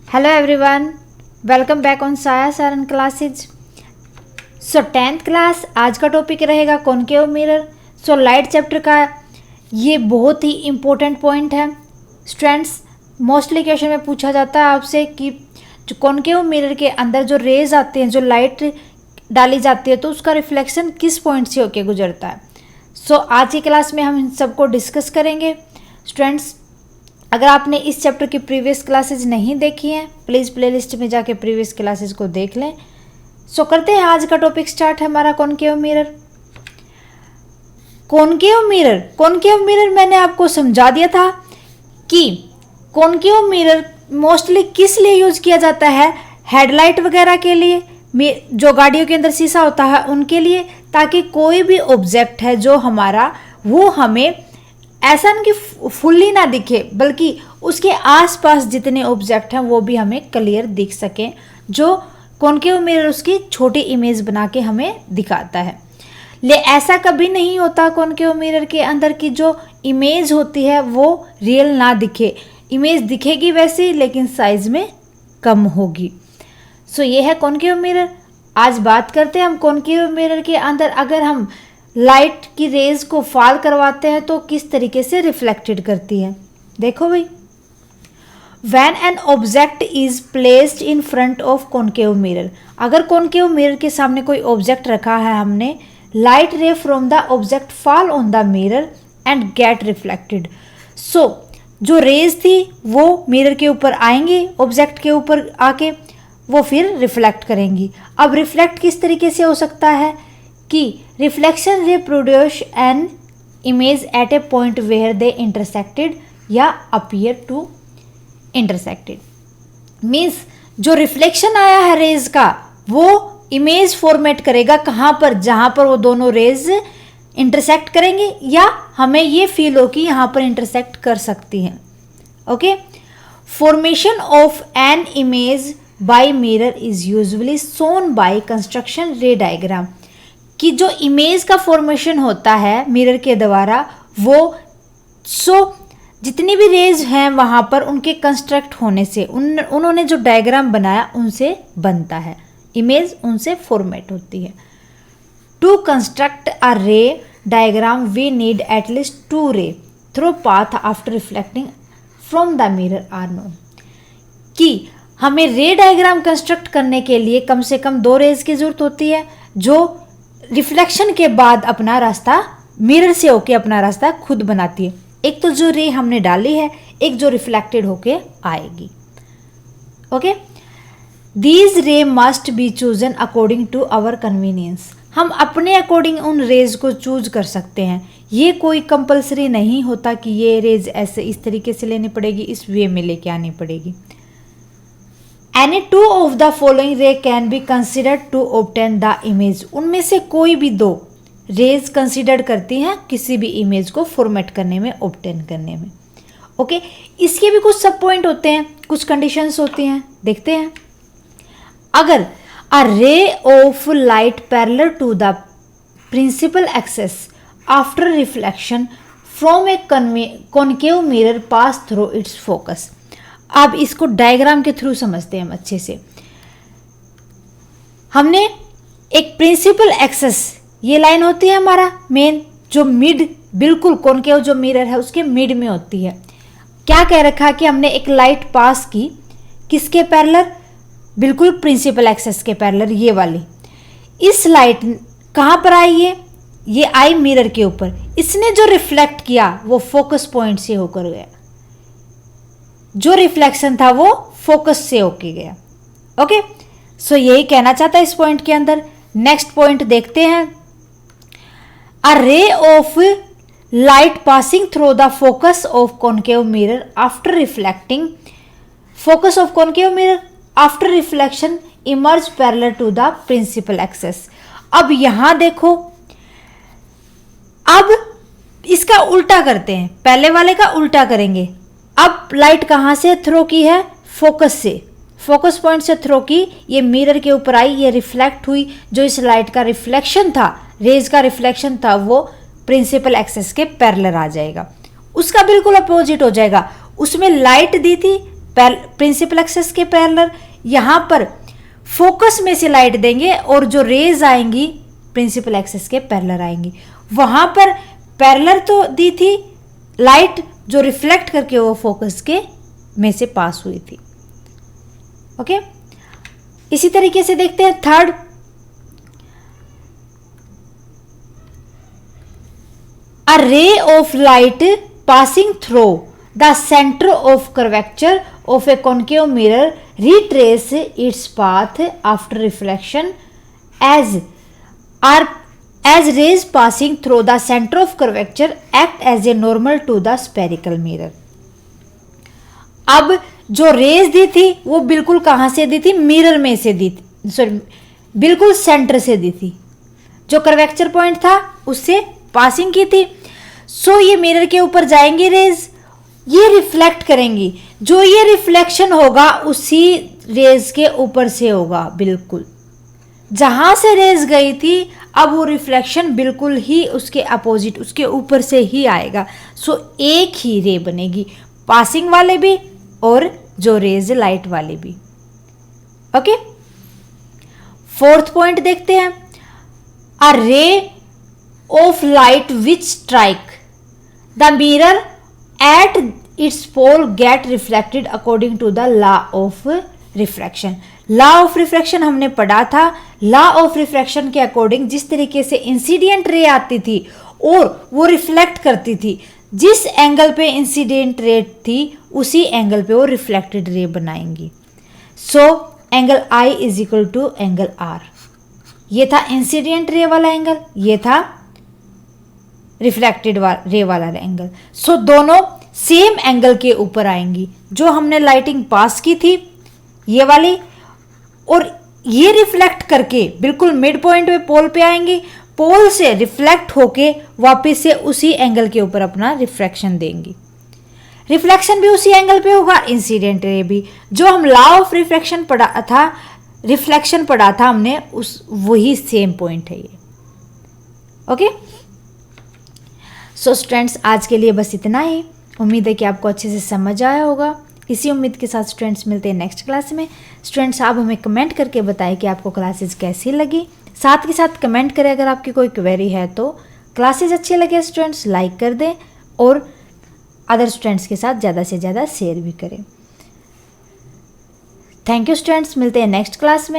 Hello everyone, welcome back on साया Saran classes. सो 10th class आज का टॉपिक रहेगा concave mirror. So light chapter का ये बहुत ही इम्पोर्टेंट पॉइंट है स्टूडेंट्स। मोस्टली क्वेश्चन में पूछा जाता है आपसे कि जो कॉनकेव मिरर के अंदर जो रेज आते हैं, जो लाइट डाली जाती है, तो उसका रिफ्लेक्शन किस पॉइंट से होकर गुजरता है। सो आज की क्लास में हम इन सबको डिस्कस करेंगे स्टूडेंट्स। अगर आपने इस चैप्टर की प्रीवियस क्लासेज नहीं देखी हैं, प्लीज़ प्लेलिस्ट में जाके प्रीवियस क्लासेज को देख लें। सो करते हैं आज का टॉपिक स्टार्ट है हमारा कॉनकेव मिरर। कॉनकेव मिरर मैंने आपको समझा दिया था कि कॉनकेव मिरर मोस्टली किस लिए यूज किया जाता है। हेडलाइट वगैरह के लिए, जो गाड़ियों के अंदर शीशा होता है उनके लिए, ताकि कोई भी ऑब्जेक्ट है जो हमारा, वो हमें ऐसा नहीं कि फुल्ली ना दिखे, बल्कि उसके आसपास जितने ऑब्जेक्ट हैं वो भी हमें क्लियर दिख सकें। जो कॉनकेव मिरर उसकी छोटी इमेज बना के हमें दिखाता है। ले ऐसा कभी नहीं होता कॉनकेव मिरर के अंदर की जो इमेज होती है वो रियल ना दिखे। इमेज दिखेगी वैसे, लेकिन साइज में कम होगी। सो ये है कॉनकेव मिरर। आज बात करते हैं हम कॉनकेव मिरर के अंदर अगर हम लाइट की रेज को फॉल करवाते हैं तो किस तरीके से रिफ्लेक्टेड करती है। देखो भाई, when an object is placed in front of concave mirror, अगर कॉनकेव मिरर के सामने कोई ऑब्जेक्ट रखा है हमने, light ray from the object fall on the mirror and get reflected. So जो रेज थी वो मिरर के ऊपर आएंगी, ऑब्जेक्ट के ऊपर आके वो फिर रिफ्लेक्ट करेंगी। अब रिफ्लेक्ट किस तरीके से हो सकता है कि reflection ray produce an image at a point where they intersected या अपीयर टू इंटरसेक्टेड। मीन्स जो रिफ्लेक्शन आया है रेज का, वो इमेज फॉर्मेट करेगा कहाँ पर, जहाँ पर वो दोनों रेज इंटरसेक्ट करेंगे या हमें ये फील हो कि यहाँ पर इंटरसेक्ट कर सकती हैं। Okay, formation of an image by mirror is usually shown by construction रे डायग्राम। कि जो इमेज का फॉर्मेशन होता है मिरर के द्वारा, वो जितनी भी रेज हैं वहाँ पर उनके कंस्ट्रक्ट होने से, उन्होंने जो डायग्राम बनाया उनसे बनता है, इमेज उनसे फॉर्मेट होती है। टू कंस्ट्रक्ट अ रे diagram we need at least 2 ray through path after reflecting from the mirror are known. कि हमें रे डायग्राम कंस्ट्रक्ट करने के लिए कम से कम 2 रेज की जरूरत होती है, जो रिफ्लेक्शन के बाद अपना रास्ता मिरर से होके अपना रास्ता खुद बनाती है। एक तो जो रे हमने डाली है, एक जो रिफ्लेक्टेड होके आएगी। Okay, these ray must be chosen according to our convenience. हम अपने अकॉर्डिंग उन रेज को चूज कर सकते हैं। ये कोई कंपलसरी नहीं होता कि ये रेज ऐसे इस तरीके से लेनी पड़ेगी, इस वे में लेके आनी पड़ेगी। Any 2 of the following ray can be considered to obtain the image। उनमें से कोई भी 2 रेज कंसिडर करती हैं किसी भी इमेज को फॉर्मेट करने में, ऑब्टेन करने में। ओके, इसके भी कुछ सब पॉइंट होते हैं, कुछ कंडीशंस होती हैं, देखते हैं। अगर a ray of light parallel to the principal axis after reflection from a concave mirror pass through its focus. अब इसको डायग्राम के थ्रू समझते हैं हम अच्छे से। हमने एक प्रिंसिपल एक्सेस, ये लाइन होती है हमारा मेन, जो मिड, बिल्कुल कॉनकेव जो मिरर है उसके मिड में होती है। क्या कह रखा कि हमने एक लाइट पास की, किसके पैरेलल, बिल्कुल प्रिंसिपल एक्सेस के पैरेलल, ये वाली। इस लाइट कहाँ पर आई, ये आई मिरर के ऊपर। इसने जो रिफ्लेक्ट किया वो फोकस पॉइंट से होकर गया, जो रिफ्लेक्शन था वो फोकस से होके गया। ओके, सो यही कहना चाहता है इस पॉइंट के अंदर। नेक्स्ट पॉइंट देखते हैं। A ray of light passing through the focus of concave mirror after reflecting, focus of concave mirror after reflection emerge parallel to the principal axis. अब यहां देखो, अब इसका उल्टा करते हैं, पहले वाले का उल्टा करेंगे। अब लाइट कहाँ से थ्रो की है, फोकस से, फोकस पॉइंट से थ्रो की, ये मिरर के ऊपर आई, ये रिफ्लेक्ट हुई। जो इस लाइट का रिफ्लेक्शन था, रेज का रिफ्लेक्शन था, वो प्रिंसिपल एक्सेस के पैरेलल आ जाएगा। उसका बिल्कुल अपोजिट हो जाएगा। उसमें लाइट दी थी प्रिंसिपल एक्सिस के पैरेलल, यहाँ पर फोकस में से लाइट देंगे और जो रेज आएंगी प्रिंसिपल एक्सिस के पैरेलल आएंगी। वहां पर पैरेलल तो दी थी लाइट, जो रिफ्लेक्ट करके वो फोकस के में से पास हुई थी। ओके, इसी तरीके से देखते हैं third, a ray of light passing through the center of curvature of a concave mirror retrace its path after reflection as rays passing through the center of curvature act as a normal to the spherical mirror। अब जो raise दी थी वो बिल्कुल कहाँ से दी थी, mirror में से दी थी, सॉरी बिल्कुल सेंटर से दी थी, जो कर्वेक्चर पॉइंट था उससे पासिंग की थी। सो ये मिरर के ऊपर जाएंगी रेज, ये रिफ्लेक्ट करेंगी, जो ये रिफ्लेक्शन होगा उसी रेज के ऊपर से होगा, बिल्कुल जहां से रेज गई थी अब वो रिफ्लेक्शन बिल्कुल ही उसके अपोजिट, उसके ऊपर से ही आएगा। सो एक ही रे बनेगी, पासिंग वाले भी और जो रेज लाइट वाले भी। ओके, फोर्थ पॉइंट देखते हैं, a ray of light which strike the mirror at its pole get reflected according to the law of refraction. Law of refraction हमने पढ़ा था, लॉ ऑफ रिफ्रैक्शन के अकॉर्डिंग जिस तरीके से इंसिडेंट रे आती थी और वो रिफ्लेक्ट करती थी, जिस एंगल पे इंसिडेंट रे थी उसी एंगल पे वो रिफ्लेक्टेड रे बनाएंगी। So angle I is equal to angle R। ये था इंसिडेंट रे वाला एंगल, ये था रिफ्लेक्टेड रे वाला एंगल। सो दोनों सेम एंगल के ऊपर आएंगी। जो हमने लाइटिंग पास की थी ये वाली, और ये रिफ्लेक्ट करके बिल्कुल मिड पॉइंट पे पोल पे आएंगी, पोल से रिफ्लेक्ट होके वापस से उसी एंगल के ऊपर अपना रिफ्रैक्शन देंगी। रिफ्लेक्शन भी उसी एंगल पे होगा, इंसिडेंट रे भी। जो हम लॉ ऑफ रिफ्रैक्शन पढ़ा था, रिफ्लेक्शन पढ़ा था हमने, उस वही सेम पॉइंट है ये। ओके, सो स्टूडेंट्स आज के लिए बस इतना ही। उम्मीद है कि आपको अच्छे से समझ आया होगा। इसी उम्मीद के साथ स्टूडेंट्स मिलते हैं नेक्स्ट क्लास में। स्टूडेंट्स आप हमें कमेंट करके बताएं कि आपको क्लासेस कैसी लगी। साथ के साथ कमेंट करें अगर आपकी कोई क्वेरी है तो। क्लासेस अच्छे लगे स्टूडेंट्स लाइक कर दें और अदर स्टूडेंट्स के साथ ज़्यादा से ज़्यादा शेयर भी करें। थैंक यू स्टूडेंट्स, मिलते हैं नेक्स्ट क्लास में।